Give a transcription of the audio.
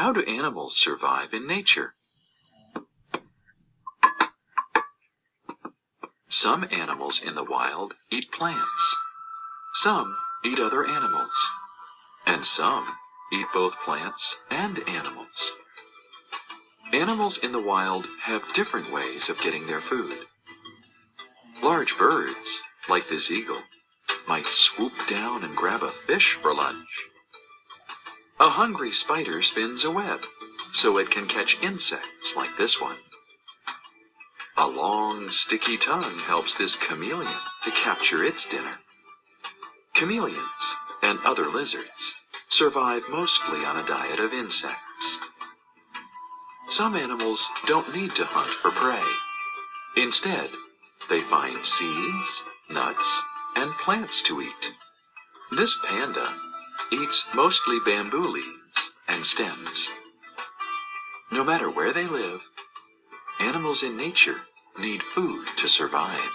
How do animals survive in nature? Some animals in the wild eat plants. Some eat other animals. And some eat both plants and animals. Animals in the wild have different ways of getting their food. Large birds, like this eagle, might swoop down and grab a fish for lunch. A hungry spider spins a web so it can catch insects like this one. A long, sticky tongue helps this chameleon to capture its dinner. Chameleons and other lizards survive mostly on a diet of insects. Some animals don't need to hunt or prey. Instead, they find seeds, nuts, and plants to eat. This panda eats mostly bamboo leaves and stems. No matter where they live, animals in nature need food to survive.